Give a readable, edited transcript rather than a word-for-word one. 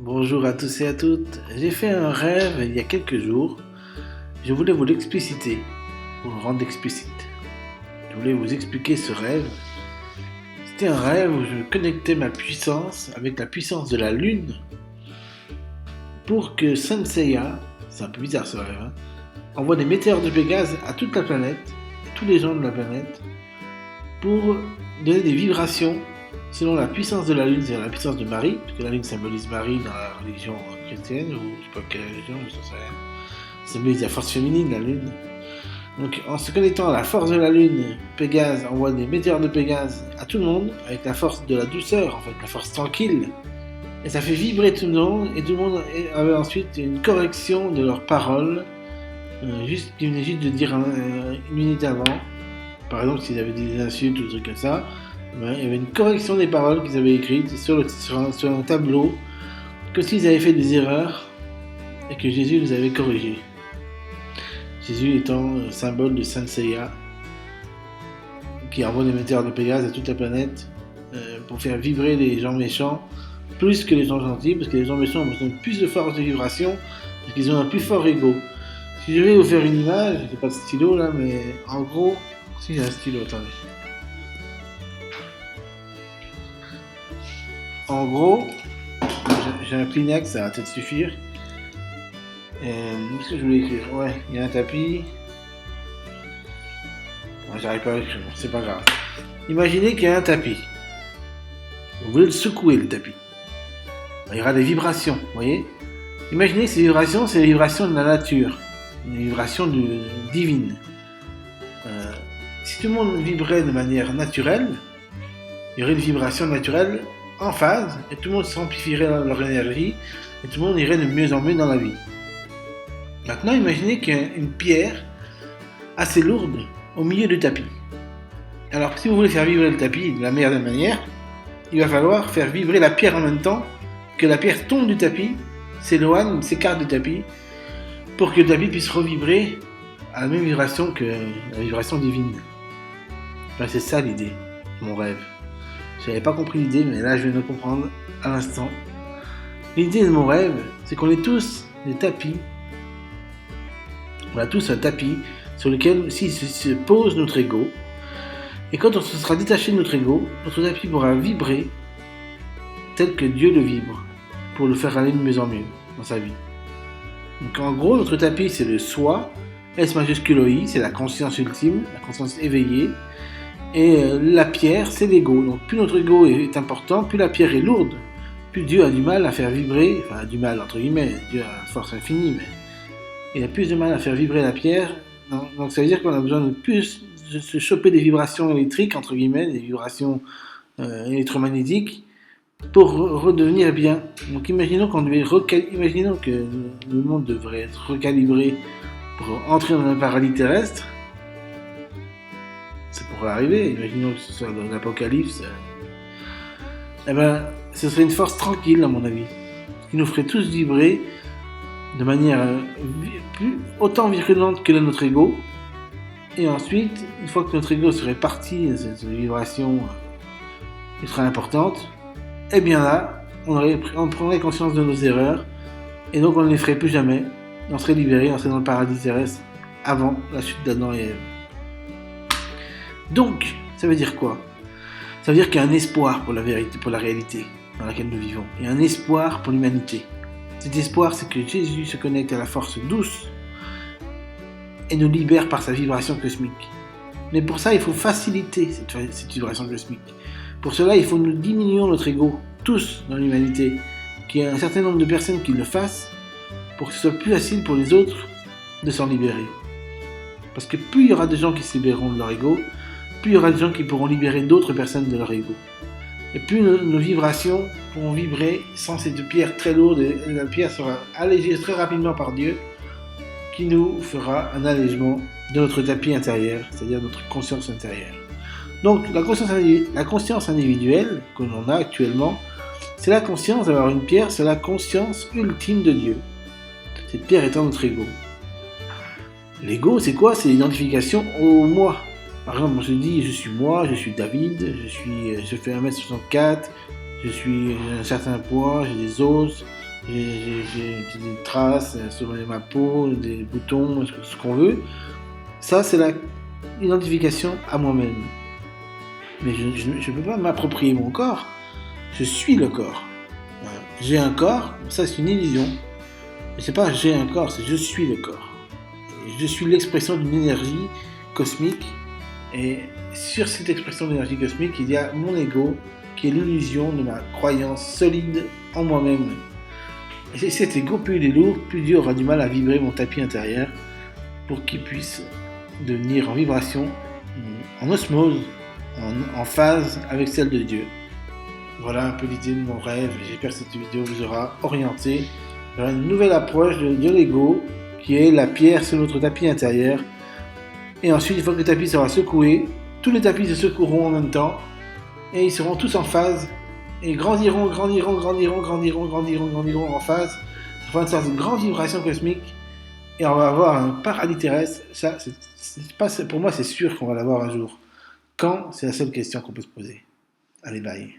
Bonjour à tous et à toutes. J'ai fait un rêve il y a quelques jours. Je voulais vous l'expliciter, pour le rendre explicite. Je voulais vous expliquer ce rêve. C'était un rêve où je connectais ma puissance avec la puissance de la Lune pour que Saint Seiya, c'est un peu bizarre ce rêve, envoie des météores de Pégase à toute la planète, à tous les gens de la planète, pour donner des vibrations selon la puissance de la Lune, c'est-à-dire la puissance de Marie, puisque la Lune symbolise Marie dans la religion chrétienne, ou je sais pas quelle religion, je ne sais rien. Ça symbolise la force féminine, la Lune. Donc en se connectant à la force de la Lune, Pégase envoie des météores de Pégase à tout le monde, avec la force de la douceur, en fait, la force tranquille. Et ça fait vibrer tout le monde, et tout le monde avait ensuite une correction de leurs paroles, qui venait juste de dire une minute avant. Par exemple, s'ils avaient des insultes ou des trucs comme ça, il y avait une correction des paroles qu'ils avaient écrites sur un tableau, que s'ils avaient fait des erreurs et que Jésus les avait corrigées. Jésus étant symbole de Saint Seiya, qui envoie des météores de Pégase à toute la planète pour faire vibrer les gens méchants plus que les gens gentils, parce que les gens méchants ont besoin de plus de force de vibration, parce qu'ils ont un plus fort ego. Si je vais vous faire une image, j'ai pas de stylo là, mais en gros, si j'ai un stylo, attendez. En gros, j'ai un Kleenex, ça va peut-être suffire. Qu'est-ce que je voulais écrire? Ouais, il y a un tapis. Ouais, j'arrive pas à écrire, c'est pas grave. Imaginez qu'il y a un tapis. Vous voulez le secouer, le tapis. Il y aura des vibrations, vous voyez? Imaginez que ces vibrations, c'est les vibrations de la nature. Une vibration divine. Si tout le monde vibrait de manière naturelle, il y aurait une vibration naturelle en phase, et tout le monde s'amplifierait leur énergie, et tout le monde irait de mieux en mieux dans la vie. Maintenant, imaginez qu'il y a une pierre assez lourde au milieu du tapis. Alors, si vous voulez faire vibrer le tapis de la meilleure manière, il va falloir faire vibrer la pierre en même temps que la pierre tombe du tapis, s'éloigne, s'écarte du tapis, pour que le tapis puisse revibrer à la même vibration que la vibration divine. Enfin, c'est ça l'idée, mon rêve. Je n'avais pas compris l'idée, mais là je viens de comprendre à l'instant. L'idée de mon rêve, c'est qu'on est tous des tapis. On a tous un tapis sur lequel se pose notre ego. Et quand on se sera détaché de notre ego, notre tapis pourra vibrer tel que Dieu le vibre, pour le faire aller de mieux en mieux dans sa vie. Donc en gros, notre tapis c'est le soi, S majuscule OI, c'est la conscience ultime, la conscience éveillée. Et la pierre, c'est l'ego. Donc plus notre ego est important, plus la pierre est lourde, plus Dieu a du mal à faire vibrer, enfin du mal entre guillemets, Dieu a une force infinie, mais il a plus de mal à faire vibrer la pierre. Donc ça veut dire qu'on a besoin de plus de se choper des vibrations électriques, entre guillemets, des vibrations électromagnétiques, pour redevenir bien. Donc imaginons que le monde devrait être recalibré pour entrer dans un paradis terrestre. Ça pourrait arriver, imaginons que ce soit dans l'apocalypse. Eh ben, ce serait une force tranquille, à mon avis, qui nous ferait tous vibrer de manière autant virulente que notre ego. Et ensuite, une fois que notre ego serait parti, cette vibration ultra importante, eh bien là, on prendrait conscience de nos erreurs, et donc on ne les ferait plus jamais. On serait libéré, on serait dans le paradis terrestre avant la chute d'Adam et Ève. Donc, ça veut dire quoi? Ça veut dire qu'il y a un espoir pour la vérité, pour la réalité dans laquelle nous vivons. Il y a un espoir pour l'humanité. Cet espoir, c'est que Jésus se connecte à la force douce et nous libère par sa vibration cosmique. Mais pour ça, il faut faciliter cette vibration cosmique. Pour cela, il faut que nous diminuions notre ego, tous dans l'humanité, qu'il y ait un certain nombre de personnes qui le fassent pour que ce soit plus facile pour les autres de s'en libérer. Parce que plus il y aura de gens qui se libéreront de leur ego, plus il y aura des gens qui pourront libérer d'autres personnes de leur ego. Et plus nos vibrations pourront vibrer sans cette pierre très lourde, et la pierre sera allégée très rapidement par Dieu, qui nous fera un allègement de notre tapis intérieur, c'est-à-dire notre conscience intérieure. Donc la conscience individuelle que l'on a actuellement, c'est la conscience d'avoir une pierre, c'est la conscience ultime de Dieu. Cette pierre étant notre ego. L'ego, c'est quoi? C'est l'identification au moi. Par exemple, on se dit, je suis moi, je suis David, je fais 1m64, j'ai un certain poids, j'ai des os, J'ai des traces sur ma peau, des boutons, ce qu'on veut. Ça, c'est l'identification à moi-même. Mais je ne peux pas m'approprier mon corps. Je suis le corps. Voilà. J'ai un corps, ça c'est une illusion. Mais c'est pas j'ai un corps, c'est je suis le corps. Et je suis l'expression d'une énergie cosmique. Et sur cette expression d'énergie cosmique, il y a mon ego, qui est l'illusion de ma croyance solide en moi-même. Et cet ego, plus il est lourd, plus Dieu aura du mal à vibrer mon tapis intérieur pour qu'il puisse devenir en vibration, en osmose, en phase avec celle de Dieu. Voilà un peu l'idée de mon rêve. J'espère que cette vidéo vous aura orienté vers une nouvelle approche de l'ego, qui est la pierre sur notre tapis intérieur. Et ensuite, une fois que le tapis sera secoué, tous les tapis se secoueront en même temps, et ils seront tous en phase, et grandiront en phase. Ça fera une sorte de grande vibration cosmique, et on va avoir un paradis terrestre. Ça, pour moi, c'est sûr qu'on va l'avoir un jour. Quand? C'est la seule question qu'on peut se poser. Allez, bye.